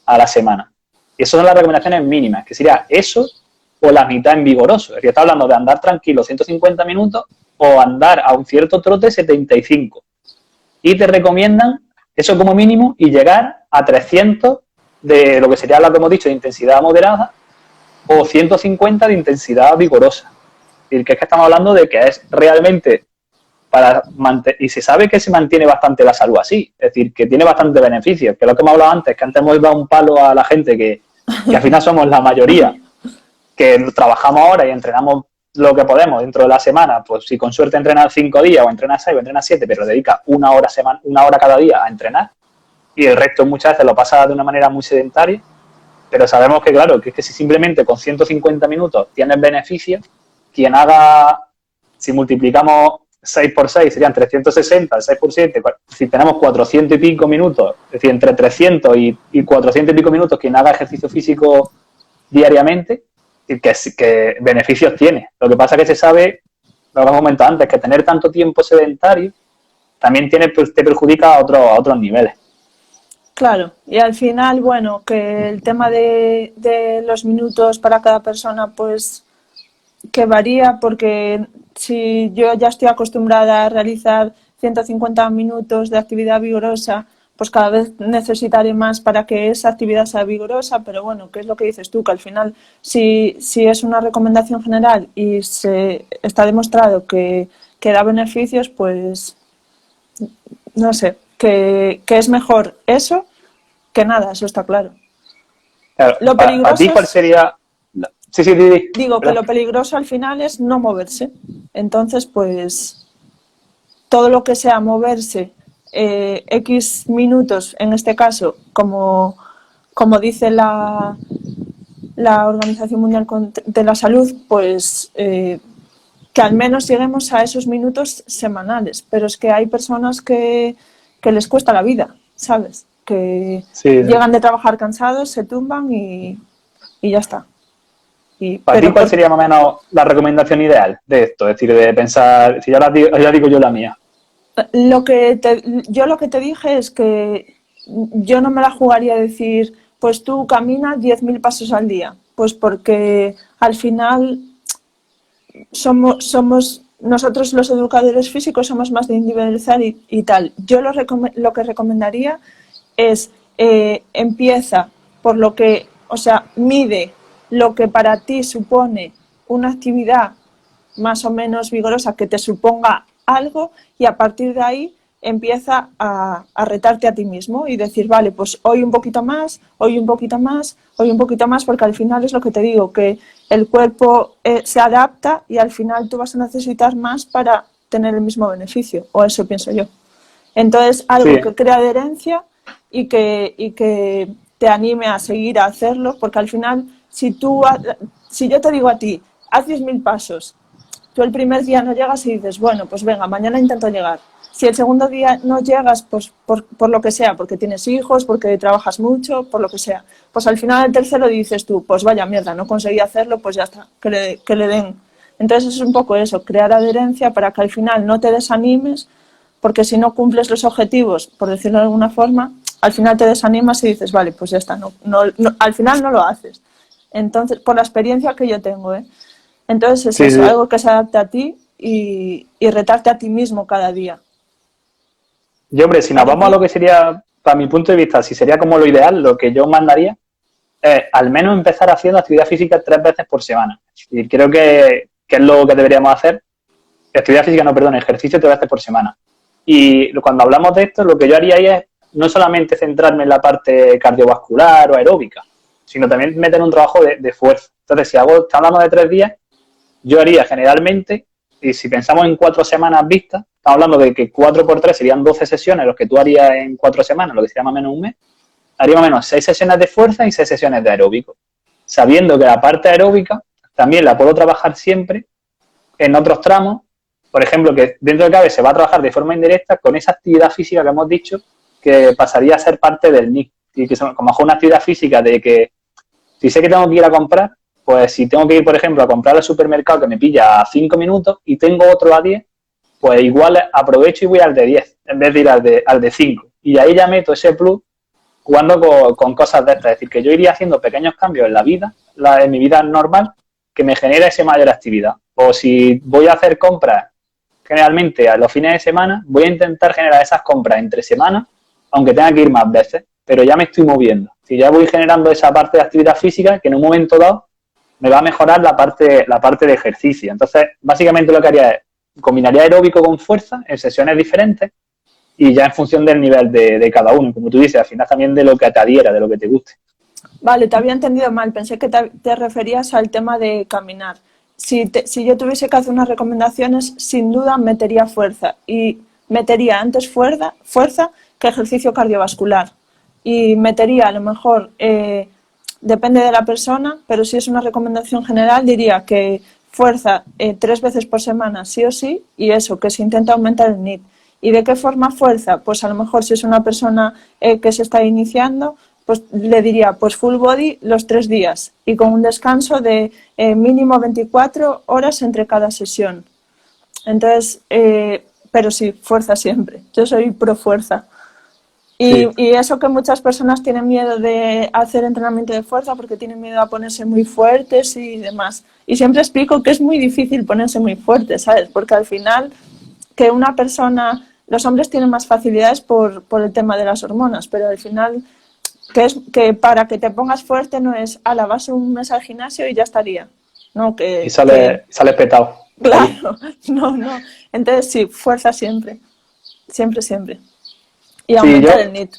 Speaker 1: a la semana. Y esas son las recomendaciones mínimas, que sería eso o la mitad en vigoroso. Es decir, está hablando de andar tranquilo 150 minutos o andar a un cierto trote 75. Y te recomiendan eso como mínimo y llegar a 300 de lo que sería lo que hemos dicho de intensidad moderada o 150 de intensidad vigorosa. Es decir, que estamos hablando de que es realmente para mantener, y se sabe que se mantiene bastante la salud así, es decir, que tiene bastante beneficios, que es lo que hemos hablado antes, que antes hemos dado un palo a la gente que al final somos la mayoría, que trabajamos ahora y entrenamos lo que podemos dentro de la semana, pues si con suerte entrenas 5 días o entrenas 6 o entrenas 7, pero dedica una hora cada día a entrenar y el resto muchas veces lo pasa de una manera muy sedentaria, pero sabemos que claro, que es que si simplemente con 150 minutos tienes beneficios, quien haga, si multiplicamos 6 por 6 serían 360, 6 por 7, si tenemos 400 y pico minutos, es decir, entre 300 y 400 y pico minutos quien haga ejercicio físico diariamente, que beneficios tiene. Lo que pasa es que se sabe, lo que hemos comentado antes, que tener tanto tiempo sedentario también te perjudica a otros niveles.
Speaker 2: Claro, y al final, bueno, que el tema de los minutos para cada persona, pues que varía, porque si yo ya estoy acostumbrada a realizar 150 minutos de actividad vigorosa, pues cada vez necesitaré más para que esa actividad sea vigorosa, pero bueno, ¿qué es lo que dices tú? Que al final, si es una recomendación general y se está demostrado que da beneficios, pues no sé, que es mejor eso que nada, eso está claro.
Speaker 1: Claro,
Speaker 2: Lo peligroso
Speaker 1: ¿para ti cuál sería? Sí.
Speaker 2: Digo que lo peligroso al final es no moverse. Entonces, pues todo lo que sea moverse X minutos, en este caso, como dice la Organización Mundial de la Salud, pues que al menos lleguemos a esos minutos semanales. Pero es que hay personas que les cuesta la vida, ¿sabes? Que llegan de trabajar cansados, se tumban y ya está.
Speaker 1: ¿Para ti cuál sería más o menos la recomendación ideal de esto? Es decir, de pensar, si ya digo yo la mía.
Speaker 2: Yo lo que te dije es que yo no me la jugaría a decir, pues tú camina 10.000 pasos al día, pues porque al final somos nosotros los educadores físicos somos más de individualizar y tal. Yo lo que recomendaría es empieza por lo que, o sea, mide lo que para ti supone una actividad más o menos vigorosa que te suponga algo y a partir de ahí empieza a retarte a ti mismo y decir, vale, pues hoy un poquito más, hoy un poquito más, hoy un poquito más, porque al final es lo que te digo, que el cuerpo se adapta y al final tú vas a necesitar más para tener el mismo beneficio, o eso pienso yo. Entonces, algo que crea adherencia y que te anime a seguir a hacerlo, porque al final, si yo te digo a ti, haz 10.000 pasos, tú el primer día no llegas y dices, bueno, pues venga, mañana intento llegar. Si el segundo día no llegas, pues por lo que sea, porque tienes hijos, porque trabajas mucho, por lo que sea, pues al final del tercero dices tú, pues vaya mierda, no conseguí hacerlo, pues ya está, que le den. Entonces es un poco eso, crear adherencia para que al final no te desanimes, porque si no cumples los objetivos, por decirlo de alguna forma, al final te desanimas y dices, vale, pues ya está, al final no lo haces. Entonces, por la experiencia que yo tengo, Entonces es eso, algo que se adapte a ti y retarte a ti mismo cada día.
Speaker 1: Y hombre, si nos vamos a lo que sería, para mi punto de vista, si sería como lo ideal, lo que yo mandaría es al menos empezar haciendo actividad física 3 veces por semana. Y creo que es lo que deberíamos hacer. actividad física, no, perdón, ejercicio 3 veces por semana. Y cuando hablamos de esto, lo que yo haría ahí es no solamente centrarme en la parte cardiovascular o aeróbica, sino también meter un trabajo de fuerza. Entonces, si estamos hablando de 3 días, yo haría generalmente, y si pensamos en 4 semanas vistas, estamos hablando de que 4 por 3 serían 12 sesiones, los que tú harías en 4 semanas, lo que sería más o menos un mes, haría más o menos 6 sesiones de fuerza y 6 sesiones de aeróbico, sabiendo que la parte aeróbica también la puedo trabajar siempre en otros tramos, por ejemplo, que dentro de CABE se va a trabajar de forma indirecta con esa actividad física que hemos dicho que pasaría a ser parte del NIC, y que son como una actividad física de que si sé que tengo que ir a comprar, pues si tengo que ir, por ejemplo, a comprar al supermercado que me pilla a 5 minutos y tengo otro a 10, pues igual aprovecho y voy al de 10 en vez de ir al de 5. Y ahí ya meto ese plus jugando con cosas de estas. Es decir, que yo iría haciendo pequeños cambios en la vida, en mi vida normal, que me genera esa mayor actividad. O si voy a hacer compras generalmente a los fines de semana, voy a intentar generar esas compras entre semanas, aunque tenga que ir más veces, pero ya me estoy moviendo. Si ya voy generando esa parte de actividad física que en un momento dado me va a mejorar la parte de ejercicio. Entonces, básicamente lo que haría es combinaría aeróbico con fuerza en sesiones diferentes y ya en función del nivel de cada uno. Como tú dices, al final también de lo que te adhiera, de lo que te guste.
Speaker 2: Vale, te había entendido mal. Pensé que te referías al tema de caminar. Si yo tuviese que hacer unas recomendaciones, sin duda metería fuerza. Y metería antes fuerza que ejercicio cardiovascular. Y metería, a lo mejor, depende de la persona, pero si es una recomendación general, diría que fuerza 3 veces por semana, sí o sí, y eso, que se intenta aumentar el NIT. ¿Y de qué forma fuerza? Pues a lo mejor si es una persona que se está iniciando, pues le diría pues full body los 3 días y con un descanso de mínimo 24 horas entre cada sesión. Entonces, pero sí, fuerza siempre. Yo soy pro fuerza. Y eso que muchas personas tienen miedo de hacer entrenamiento de fuerza porque tienen miedo a ponerse muy fuertes y demás. Y siempre explico que es muy difícil ponerse muy fuerte, ¿sabes? Porque al final que una persona, los hombres tienen más facilidades por el tema de las hormonas, pero al final que para que te pongas fuerte no es, vas un mes al gimnasio y ya estaría. No,
Speaker 1: y sale petado.
Speaker 2: Claro, no. Entonces sí, fuerza siempre. Siempre. Y aumentar el NIT.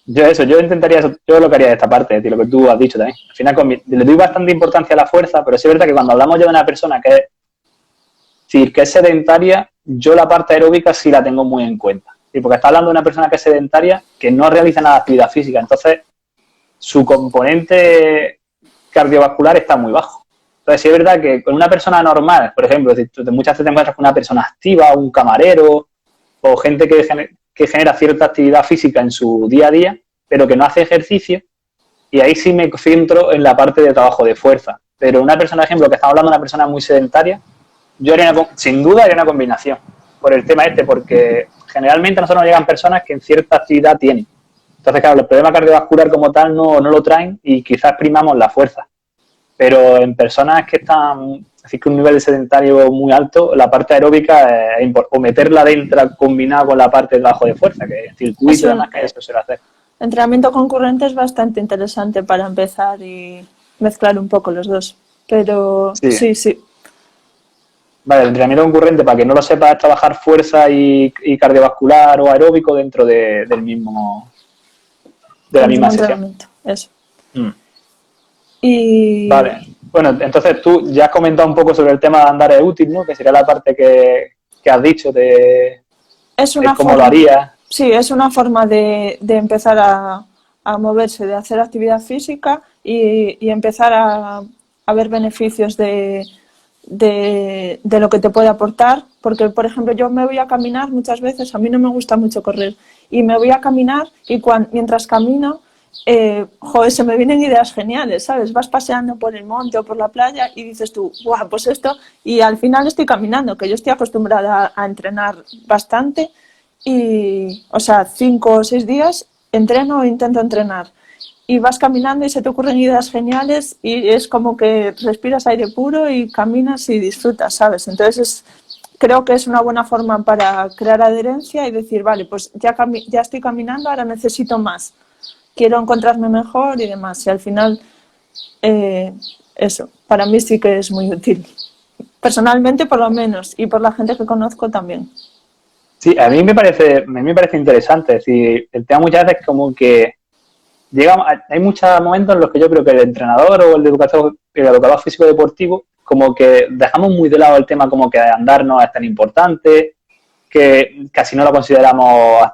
Speaker 1: Yo intentaría eso, yo lo que haría de esta parte, de lo que tú has dicho también. Al final le doy bastante importancia a la fuerza, pero sí es verdad que cuando hablamos ya de una persona que es sedentaria, yo la parte aeróbica sí la tengo muy en cuenta. Y porque está hablando de una persona que es sedentaria, que no realiza nada de actividad física, entonces su componente cardiovascular está muy bajo. Entonces sí es verdad que con una persona normal, por ejemplo, si muchas veces te encuentras con una persona activa, un camarero o gente que genera cierta actividad física en su día a día, pero que no hace ejercicio, y ahí sí me centro en la parte de trabajo de fuerza. Pero una persona, por ejemplo, que estamos hablando de una persona muy sedentaria, yo sin duda haría una combinación por el tema porque generalmente a nosotros nos llegan personas que en cierta actividad tienen. Entonces, claro, el problema cardiovascular como tal no lo traen y quizás primamos la fuerza. Pero en personas que están, así que un nivel de sedentario muy alto, la parte aeróbica es o meterla dentro combinada con la parte de trabajo de fuerza, que es circuito y demás, que eso se suele hacer.
Speaker 2: Entrenamiento concurrente es bastante interesante para empezar y mezclar un poco los dos. Pero sí.
Speaker 1: Vale, el entrenamiento concurrente, para que no lo sepa, es trabajar fuerza y cardiovascular o aeróbico dentro de la misma sesión.
Speaker 2: Eso. Y...
Speaker 1: Vale. Bueno, entonces tú ya has comentado un poco sobre el tema de andar es útil, ¿no? Que sería la parte que has dicho de cómo lo harías.
Speaker 2: Sí, es una forma de empezar a moverse, de hacer actividad física y empezar a ver beneficios de lo que te puede aportar, porque por ejemplo yo me voy a caminar muchas veces, a mí no me gusta mucho correr y me voy a caminar y mientras camino se me vienen ideas geniales, ¿sabes? Vas paseando por el monte o por la playa y dices tú, guau, pues esto, y al final estoy caminando, que yo estoy acostumbrada a entrenar bastante y, 5 o 6 días entreno o intento entrenar. Y vas caminando y se te ocurren ideas geniales y es como que respiras aire puro y caminas y disfrutas, ¿sabes? Entonces creo que es una buena forma para crear adherencia y decir, vale, pues ya estoy caminando, ahora necesito más. Quiero encontrarme mejor y demás. Y al final, eso, para mí sí que es muy útil. Personalmente, por lo menos, y por la gente que conozco también.
Speaker 1: Sí, a mí me parece interesante. Es decir, el tema muchas veces como que hay muchos momentos en los que yo creo que el entrenador o el educador físico deportivo como que dejamos muy de lado el tema como que andar no es tan importante, que casi no lo consideramos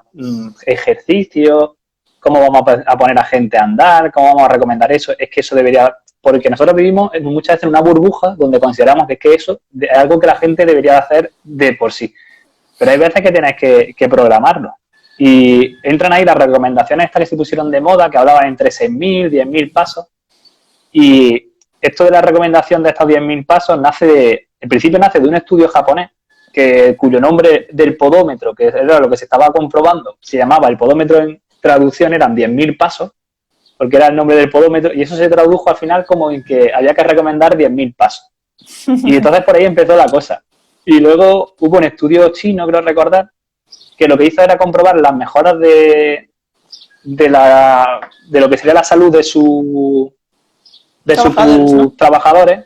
Speaker 1: ejercicio, cómo vamos a poner a gente a andar, cómo vamos a recomendar eso. Es que eso debería, porque nosotros vivimos muchas veces en una burbuja donde consideramos que eso es algo que la gente debería hacer de por sí. Pero hay veces que tienes que programarlo. Y entran ahí las recomendaciones estas que se pusieron de moda, que hablaban entre 6.000, 10.000 pasos. Y esto de la recomendación de estos 10.000 pasos en principio nace de un estudio japonés, cuyo nombre del podómetro, que era lo que se estaba comprobando, se llamaba el podómetro, en traducción eran 10.000 pasos, porque era el nombre del podómetro, y eso se tradujo al final como en que había que recomendar 10.000 pasos. Y entonces por ahí empezó la cosa. Y luego hubo un estudio chino, creo recordar, que lo que hizo era comprobar las mejoras de lo que sería la salud de sus trabajadores,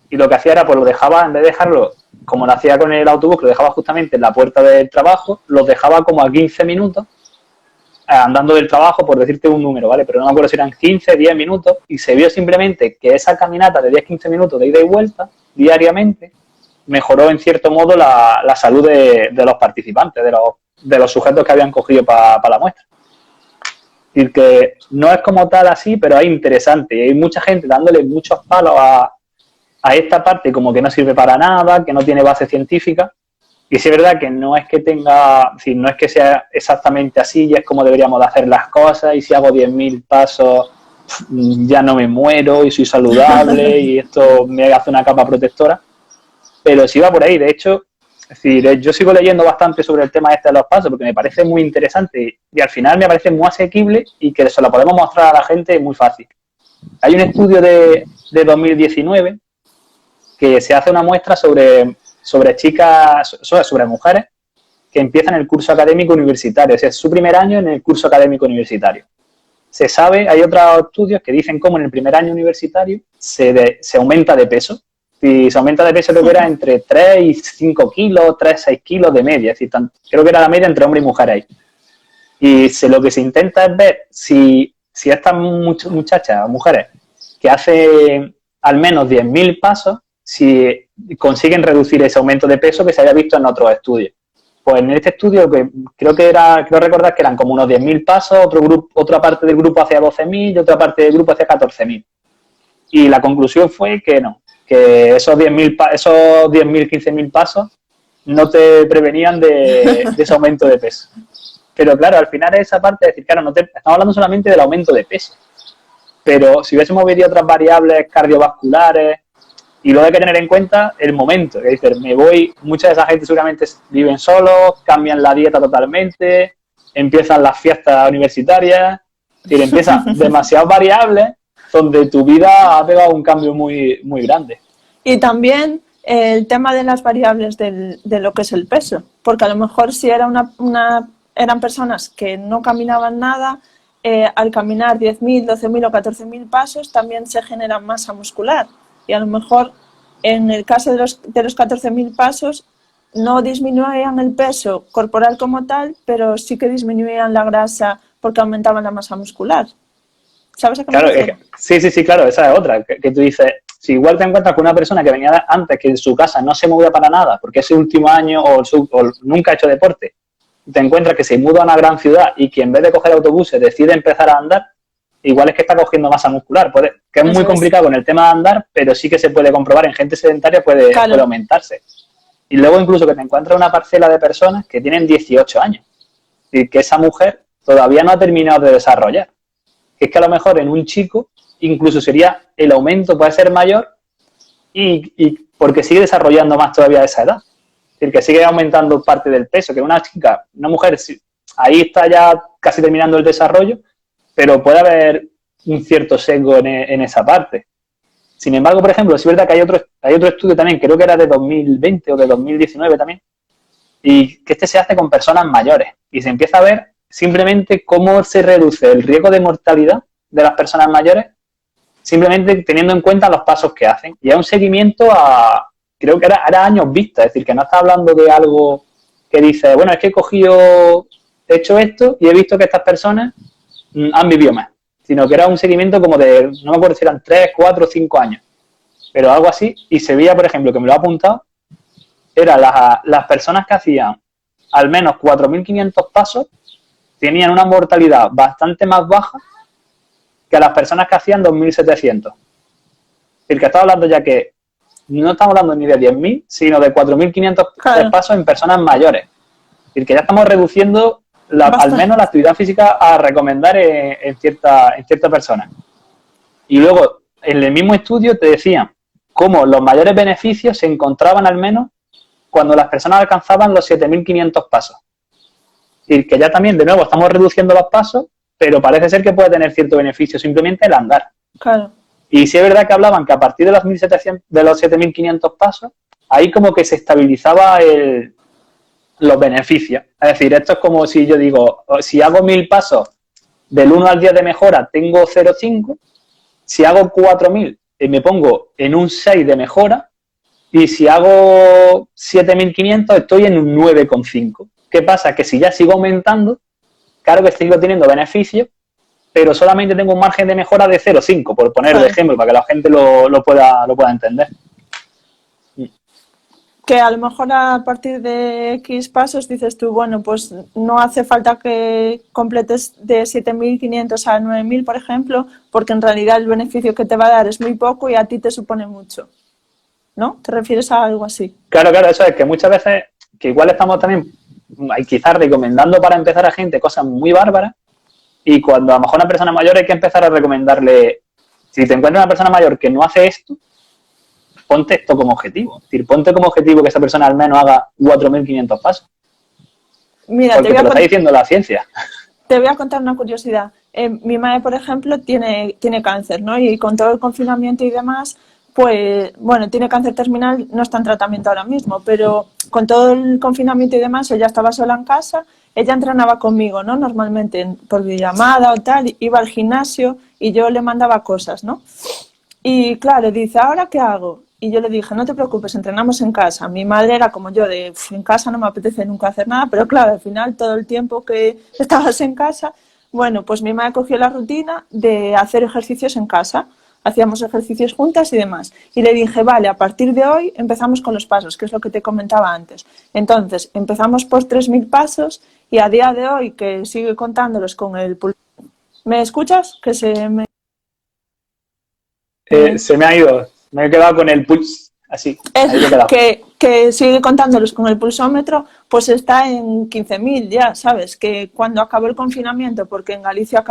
Speaker 1: y lo que hacía era, pues lo dejaba, en vez de dejarlo, como lo hacía con el autobús, que lo dejaba justamente en la puerta del trabajo, los dejaba como a 15 minutos, andando del trabajo, por decirte un número, ¿vale? Pero no me acuerdo si eran 15, 10 minutos, y se vio simplemente que esa caminata de 10-15 minutos de ida y vuelta, diariamente, mejoró en cierto modo la salud de los participantes, de los sujetos que habían cogido para la muestra. Es decir, que no es como tal así, pero es interesante. Y hay mucha gente dándole muchos palos a esta parte como que no sirve para nada, que no tiene base científica. Y sí es verdad que no es que tenga, es decir, no es que sea exactamente así, y es como deberíamos de hacer las cosas, y si hago 10.000 pasos ya no me muero y soy saludable y esto me hace una capa protectora. Pero sí va por ahí. De hecho, es decir, yo sigo leyendo bastante sobre el tema de los pasos porque me parece muy interesante y al final me parece muy asequible y que se lo podemos mostrar a la gente muy fácil. Hay un estudio de 2019 que se hace una muestra sobre chicas, sobre mujeres que empiezan el curso académico universitario. O sea, es su primer año en el curso académico universitario. Se sabe, hay otros estudios que dicen cómo en el primer año universitario se aumenta de peso. Y se aumenta de peso, creo que era entre 3 y 5 kilos, 3, 6 kilos de media. Es decir, creo que era la media entre hombre y mujer ahí. Y lo que se intenta es ver si estas muchachas o mujeres que hacen al menos 10.000 pasos, si consiguen reducir ese aumento de peso que se había visto en otros estudios. Pues en este estudio, que creo recordar que eran como unos 10.000 pasos, otra parte del grupo hacía 12.000 y otra parte del grupo hacía 14.000. Y la conclusión fue que no, que esos 10.000, 15.000 pasos no te prevenían de ese aumento de peso. Pero claro, al final es esa parte de decir, claro, estamos hablando solamente del aumento de peso. Pero si hubiésemos visto otras variables cardiovasculares, y luego hay que tener en cuenta el momento, que dices, mucha de esa gente seguramente viven solos, cambian la dieta totalmente, empiezan las fiestas universitarias, y empiezan demasiadas variables donde tu vida ha pegado un cambio muy, muy grande.
Speaker 2: Y también el tema de las variables de lo que es el peso, porque a lo mejor si era eran personas que no caminaban nada, al caminar 10.000, 12.000 o 14.000 pasos también se genera masa muscular. Y a lo mejor en el caso de los 14.000 pasos no disminuían el peso corporal como tal, pero sí que disminuían la grasa porque aumentaban la masa muscular. ¿Sabes a qué me refiero?
Speaker 1: Sí, claro, esa es otra, que tú dices, si igual te encuentras con una persona que venía antes, que en su casa no se movía para nada, porque ese último año o nunca ha hecho deporte, te encuentras que se muda a una gran ciudad y que en vez de coger autobuses decide empezar a andar, igual es que está cogiendo masa muscular, que es muy complicado con el tema de andar, pero sí que se puede comprobar, en gente sedentaria puede aumentarse. Y luego incluso que te encuentras una parcela de personas que tienen 18 años y que esa mujer todavía no ha terminado de desarrollar. Que es que a lo mejor en un chico incluso sería el aumento puede ser mayor y porque sigue desarrollando más todavía a esa edad. Es decir, que sigue aumentando parte del peso, que una mujer, ahí está ya casi terminando el desarrollo, pero puede haber un cierto sesgo en esa parte. Sin embargo, por ejemplo, es verdad que hay otro estudio también, creo que era de 2020 o de 2019 también, y que se hace con personas mayores y se empieza a ver simplemente cómo se reduce el riesgo de mortalidad de las personas mayores simplemente teniendo en cuenta los pasos que hacen. Y hay un seguimiento a creo que era años vista, es decir, que no está hablando de algo que dice, bueno, es que he hecho esto y he visto que estas personas han vivido más, sino que era un seguimiento como de, no me acuerdo si eran 3, 4, 5 años, pero algo así, y se veía, por ejemplo, que me lo ha apuntado, eran las personas que hacían al menos 4.500 pasos, tenían una mortalidad bastante más baja que las personas que hacían 2.700. Es decir, que estaba hablando ya que no estamos hablando ni de 10.000, sino de 4.500 pasos en personas mayores. Es decir, que ya estamos reduciendo al menos la actividad física a recomendar en cierta persona. Y luego, en el mismo estudio te decían cómo los mayores beneficios se encontraban al menos cuando las personas alcanzaban los 7.500 pasos. Es decir, que ya también, de nuevo, estamos reduciendo los pasos, pero parece ser que puede tener cierto beneficio simplemente el andar.
Speaker 2: Claro.
Speaker 1: Y sí es verdad que hablaban que a partir de los 7.500 pasos, ahí como que se estabilizaba los beneficios. Es decir, esto es como si yo digo, si hago 1.000 pasos del 1 al 10 de mejora, tengo 0,5. Si hago 4.000, me pongo en un 6 de mejora. Y si hago 7.500, estoy en un 9,5. ¿Qué pasa? Que si ya sigo aumentando, claro que sigo teniendo beneficios, pero solamente tengo un margen de mejora de 0,5, por poner de ejemplo, para que la gente lo pueda entender.
Speaker 2: Que a lo mejor a partir de X pasos dices tú, bueno, pues no hace falta que completes de 7.500 a 9.000, por ejemplo, porque en realidad el beneficio que te va a dar es muy poco y a ti te supone mucho. ¿No? ¿Te refieres a algo así?
Speaker 1: Claro, eso es que muchas veces, que igual estamos también quizás recomendando para empezar a gente cosas muy bárbaras, y cuando a lo mejor una persona mayor hay que empezar a recomendarle, si te encuentras una persona mayor que no hace esto, ponte esto como objetivo. Es decir, ponte como objetivo que esa persona al menos haga 4.500 pasos.
Speaker 2: Mira,
Speaker 1: porque te lo está diciendo la ciencia.
Speaker 2: Te voy a contar una curiosidad. Mi madre, por ejemplo, tiene cáncer, ¿no? Y con todo el confinamiento y demás, pues, bueno, tiene cáncer terminal, no está en tratamiento ahora mismo, pero con todo el confinamiento y demás, ella estaba sola en casa, ella entrenaba conmigo, ¿no? Normalmente por videollamada o tal, iba al gimnasio y yo le mandaba cosas, ¿no? Y claro, dice, ¿ahora qué hago? Y yo le dije, no te preocupes, entrenamos en casa. Mi madre era como yo, de en casa no me apetece nunca hacer nada, pero claro, al final todo el tiempo que estabas en casa, bueno, pues mi madre cogió la rutina de hacer ejercicios en casa. Hacíamos ejercicios juntas y demás. Y le dije, vale, a partir de hoy empezamos con los pasos, que es lo que te comentaba antes. Entonces, empezamos por 3.000 pasos y a día de hoy, que sigue contándolos con el pulsómetro. ¿Me escuchas? Que se me
Speaker 1: ha ido. Me he quedado con el pulso, así.
Speaker 2: Que sigue contándolos con el pulsómetro, pues está en 15.000 ya, ¿sabes? Que cuando acabó el confinamiento, porque en Galicia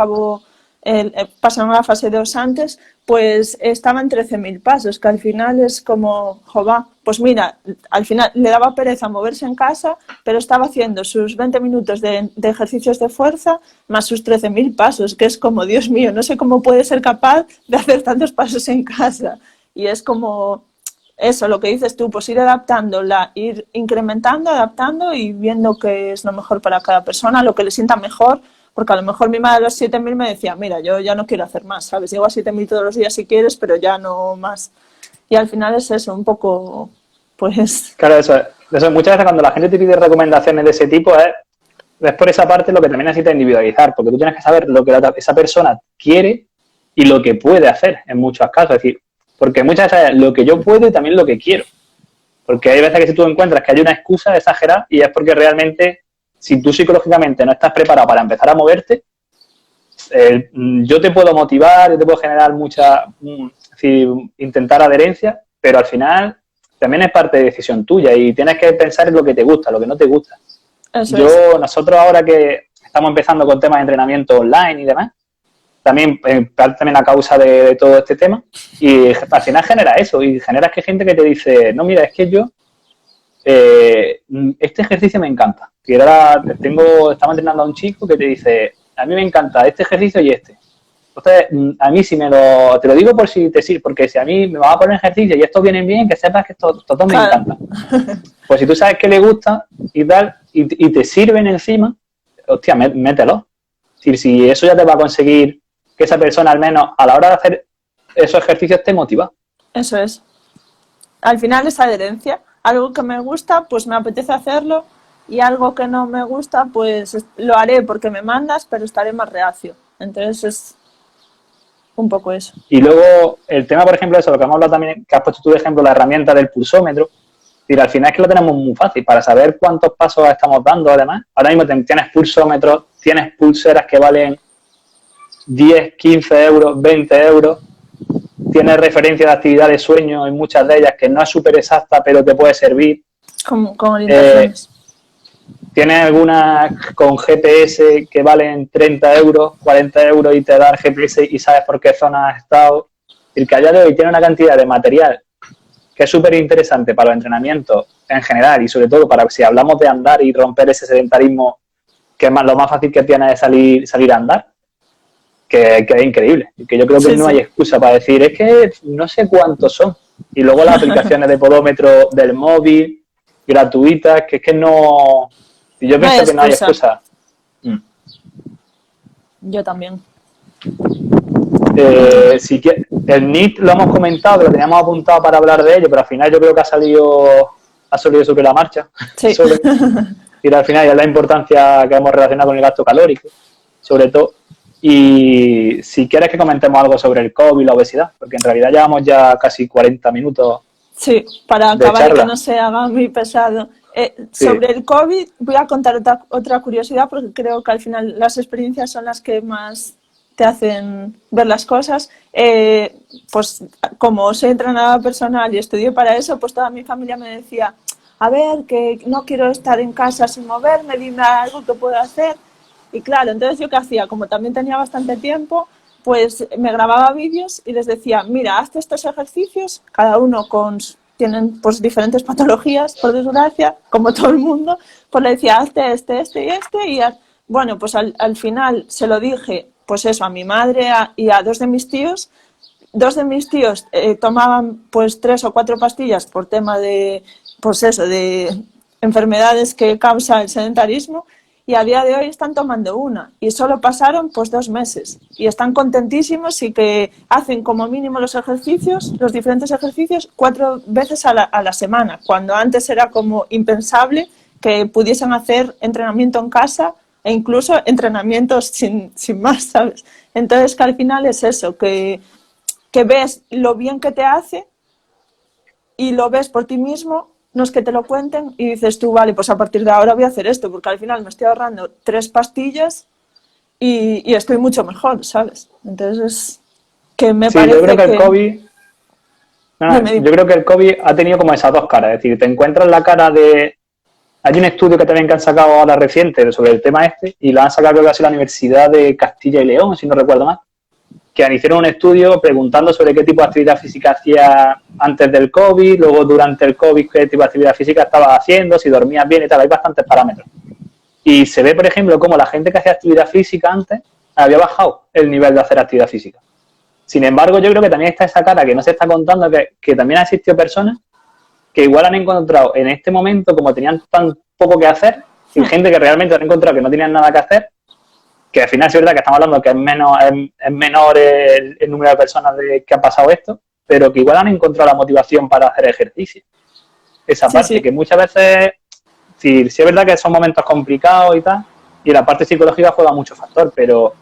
Speaker 2: pasaron a la fase 2 antes, pues estaba en 13.000 pasos, que al final es como, jova, pues mira, al final le daba pereza moverse en casa, pero estaba haciendo sus 20 minutos de ejercicios de fuerza más sus 13.000 pasos, que es como, Dios mío, no sé cómo puede ser capaz de hacer tantos pasos en casa. Y es como eso, lo que dices tú, pues ir adaptándola, ir incrementando, adaptando y viendo qué es lo mejor para cada persona, lo que le sienta mejor. Porque a lo mejor mi madre a los 7.000 me decía, mira, yo ya no quiero hacer más, ¿sabes? Llego a 7.000 todos los días si quieres, pero ya no más. Y al final es eso, un poco, pues...
Speaker 1: Claro, eso muchas veces cuando la gente te pide recomendaciones de ese tipo es por esa parte lo que también necesita individualizar, porque tú tienes que saber lo que esa persona quiere y lo que puede hacer en muchos casos. Es decir, porque muchas veces es lo que yo puedo y también lo que quiero. Porque hay veces que si tú encuentras que hay una excusa exagerada y es porque realmente... Si tú psicológicamente no estás preparado para empezar a moverte, yo te puedo motivar, yo te puedo generar intentar adherencia, pero al final también es parte de decisión tuya y tienes que pensar en lo que te gusta, lo que no te gusta. Nosotros ahora que estamos empezando con temas de entrenamiento online y demás, también a causa de todo este tema, y al final genera eso, y generas que hay gente que te dice, no, mira, es que yo este ejercicio me encanta. Y ahora estamos entrenando a un chico que te dice, a mí me encanta este ejercicio y este. Entonces, a mí si te lo digo por si te sirve, porque si a mí me vas a poner ejercicio y estos vienen bien, que sepas que estos dos me encantan. Pues si tú sabes que le gusta y tal, y te sirven encima, hostia, mételo. Es decir, si eso ya te va a conseguir que esa persona al menos a la hora de hacer esos ejercicios te motiva.
Speaker 2: Eso es. al final es adherencia. Algo que me gusta, pues me apetece hacerlo, y algo que no me gusta, pues lo haré porque me mandas, pero estaré más reacio. Entonces es un poco eso.
Speaker 1: Y luego el tema, por ejemplo, eso, lo que hemos hablado también, que has puesto tú de ejemplo, la herramienta del pulsómetro. Y al final es que lo tenemos muy fácil para saber cuántos pasos estamos dando. Además, ahora mismo tienes pulsómetros, tienes pulseras que valen 10, 15 euros, 20 euros. Tienes referencia de actividad de sueño en muchas de ellas que no es súper exacta, pero te puede servir.
Speaker 2: Con orientaciones.
Speaker 1: Tienes algunas con GPS que valen 30 euros, 40 euros y te da el GPS y sabes por qué zona has estado. El que a día de hoy tiene una cantidad de material que es súper interesante para los entrenamientos en general y sobre todo para si hablamos de andar y romper ese sedentarismo, que es lo más fácil que tiene es salir a andar, que es increíble. Y que yo creo que no hay excusa para decir, es que no sé cuántos son. Y luego las aplicaciones de podómetro del móvil, gratuitas, que es que no... Y yo pienso que no hay excusa.
Speaker 2: Yo también.
Speaker 1: El NIT lo hemos comentado, que lo teníamos apuntado para hablar de ello, pero al final yo creo que ha salido sobre la marcha.
Speaker 2: Sí.
Speaker 1: Y al final ya la importancia que hemos relacionado con el gasto calórico, sobre todo. Y si quieres que comentemos algo sobre el COVID y la obesidad, porque en realidad llevamos ya casi 40 minutos.
Speaker 2: Sí, para acabar y que no se haga muy pesado. Sobre el COVID voy a contar otra curiosidad, porque creo que al final las experiencias son las que más te hacen ver las cosas. Pues como soy entrenadora personal y estudié para eso, pues toda mi familia me decía, a ver, que no quiero estar en casa sin moverme, dime algo que puedo hacer. Y claro, entonces yo qué hacía, como también tenía bastante tiempo, pues me grababa vídeos y les decía, mira, hazte estos ejercicios, cada uno tienen pues diferentes patologías, por desgracia, como todo el mundo, pues le decía, hazte este y este, y bueno, pues al final se lo dije, pues eso, a mi madre y a dos de mis tíos. Dos de mis tíos tomaban pues 3 o 4 pastillas por tema de, pues eso, de enfermedades que causa el sedentarismo, y a día de hoy están tomando una, y solo pasaron pues 2 meses, y están contentísimos y que hacen como mínimo los diferentes ejercicios 4 veces a la semana, cuando antes era como impensable que pudiesen hacer entrenamiento en casa e incluso entrenamientos sin más, ¿sabes? Entonces que al final es eso, que ves lo bien que te hace y lo ves por ti mismo, no es que te lo cuenten y dices tú, vale, pues a partir de ahora voy a hacer esto, porque al final me estoy ahorrando 3 pastillas y estoy mucho mejor, ¿sabes? Entonces es que me parece
Speaker 1: yo creo que el COVID... Yo creo que el COVID ha tenido como esas dos caras, es decir, te encuentras la cara de... Hay un estudio que también que han sacado ahora reciente sobre el tema este, y lo han sacado creo que ha sido la Universidad de Castilla y León, si no recuerdo mal, que hicieron un estudio preguntando sobre qué tipo de actividad física hacía antes del COVID, luego durante el COVID qué tipo de actividad física estabas haciendo, si dormías bien y tal, hay bastantes parámetros. Y se ve, por ejemplo, cómo la gente que hacía actividad física antes había bajado el nivel de hacer actividad física. Sin embargo, yo creo que también está esa cara que no se está contando, que también ha existido personas que igual han encontrado en este momento, como tenían tan poco que hacer, y gente que realmente han encontrado que no tenían nada que hacer, que al final es verdad que estamos hablando que es menor el número de personas que ha pasado esto, pero que igual han encontrado la motivación para hacer ejercicio. Esa parte, que muchas veces, sí es verdad que son momentos complicados y tal, y la parte psicológica juega mucho factor, pero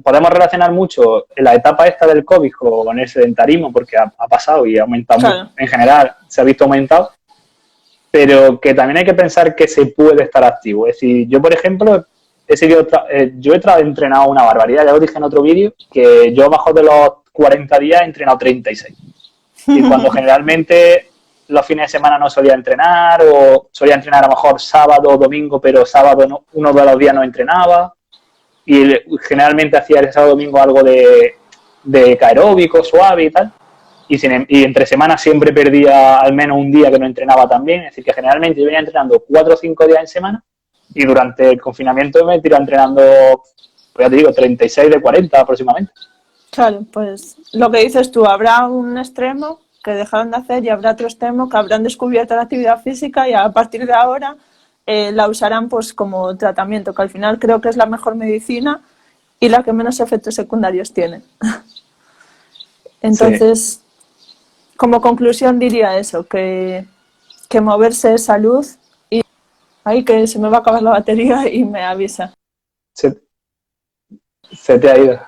Speaker 1: podemos relacionar mucho en la etapa esta del COVID con el sedentarismo, porque ha pasado y ha aumentado mucho. En general se ha visto aumentado, pero que también hay que pensar que se puede estar activo. Es decir, yo, por ejemplo, yo he entrenado una barbaridad, ya lo dije en otro vídeo, que yo bajo de los 40 días he entrenado 36. Y cuando generalmente los fines de semana no solía entrenar, o solía entrenar a lo mejor sábado o domingo, pero sábado uno de los días no entrenaba, y generalmente hacía el sábado o domingo algo de aeróbico, suave y tal, y entre semanas siempre perdía al menos un día que no entrenaba tan bien, es decir, que generalmente yo venía entrenando 4 o 5 días en semana, y durante el confinamiento me he tirado entrenando, pues ya te digo, 36 de 40 aproximadamente.
Speaker 2: Claro, pues lo que dices tú, habrá un extremo que dejaron de hacer y habrá otro extremo que habrán descubierto la actividad física y a partir de ahora la usarán pues como tratamiento, que al final creo que es la mejor medicina y la que menos efectos secundarios tiene. Entonces, como conclusión diría eso, que moverse es salud y ahí que se me va a acabar la batería y me avisa.
Speaker 1: Se te ha ido.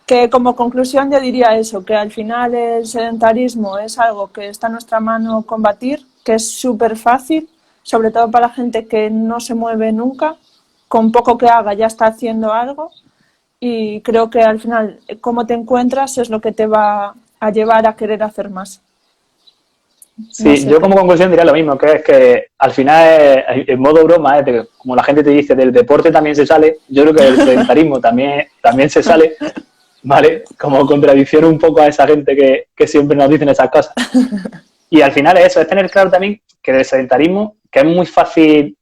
Speaker 2: Que como conclusión yo diría eso, que al final el sedentarismo es algo que está en nuestra mano combatir, que es súper fácil, sobre todo para la gente que no se mueve nunca, con poco que haga ya está haciendo algo, y creo que al final cómo te encuentras es lo que te va a llevar a querer hacer más.
Speaker 1: Sí,
Speaker 2: No sé
Speaker 1: yo
Speaker 2: qué.
Speaker 1: como conclusión diría lo mismo, que es que al final, en modo broma, como la gente te dice, del deporte también se sale, yo creo que del sedentarismo también se sale, ¿vale? Como contradicción un poco a esa gente que siempre nos dicen esas cosas. Y al final es eso, es tener claro también que del sedentarismo, que es muy fácil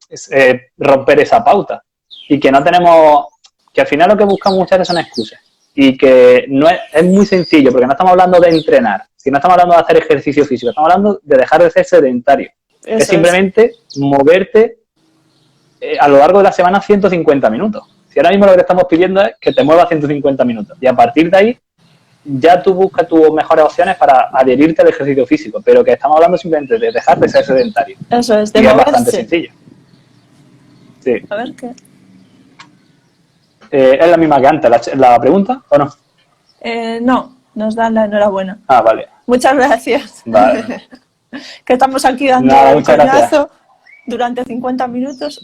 Speaker 1: romper esa pauta y que no tenemos, que al final lo que buscamos muchas veces son excusas y que no es muy sencillo, porque no estamos hablando de entrenar, si no estamos hablando de hacer ejercicio físico, estamos hablando de dejar de ser sedentario. Es simplemente moverte a lo largo de la semana 150 minutos. Si ahora mismo lo que te estamos pidiendo es que te muevas 150 minutos y a partir de ahí ya tú buscas tus mejores opciones para adherirte al ejercicio físico, pero que estamos hablando simplemente de dejar de ser sedentario.
Speaker 2: Eso es, de
Speaker 1: y
Speaker 2: moverse.
Speaker 1: Es bastante sencillo. Sí.
Speaker 2: A ver qué.
Speaker 1: ¿Es la misma que antes la pregunta o no?
Speaker 2: No, nos dan la enhorabuena.
Speaker 1: Ah, vale.
Speaker 2: Muchas gracias.
Speaker 1: Vale.
Speaker 2: Que estamos aquí dando
Speaker 1: Nada,
Speaker 2: el
Speaker 1: muchas
Speaker 2: coñazo
Speaker 1: gracias.
Speaker 2: durante 50 minutos.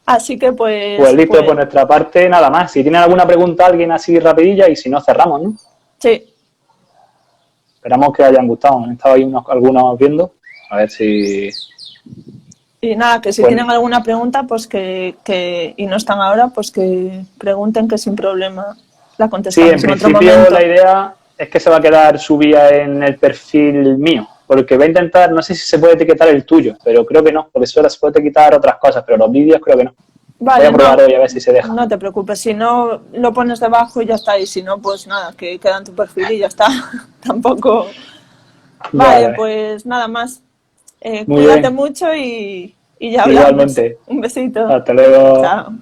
Speaker 2: Así que
Speaker 1: Pues listo, por nuestra parte, nada más. Si tienen alguna pregunta alguien así rapidilla y si no, cerramos, ¿no?
Speaker 2: Sí.
Speaker 1: Esperamos que hayan gustado. Han estado ahí algunos viendo. A ver si...
Speaker 2: Y nada, que si tienen alguna pregunta, pues y no están ahora, pues que pregunten, que sin problema la contestamos
Speaker 1: en
Speaker 2: en otro
Speaker 1: principio
Speaker 2: momento.
Speaker 1: La idea es que se va a quedar subida en el perfil mío, porque voy a intentar, no sé si se puede etiquetar el tuyo, pero creo que no, porque solo se puede etiquetar otras cosas, pero los vídeos creo que no.
Speaker 2: Vale,
Speaker 1: voy a probar hoy a ver si se deja.
Speaker 2: No te preocupes, si no lo pones debajo y ya está, y si no, pues nada, que queda en tu perfil y ya está. Tampoco... Vale, pues nada más. Cuídate mucho y ya hablamos.
Speaker 1: Igualmente.
Speaker 2: Un besito.
Speaker 1: Hasta luego.
Speaker 2: Chao.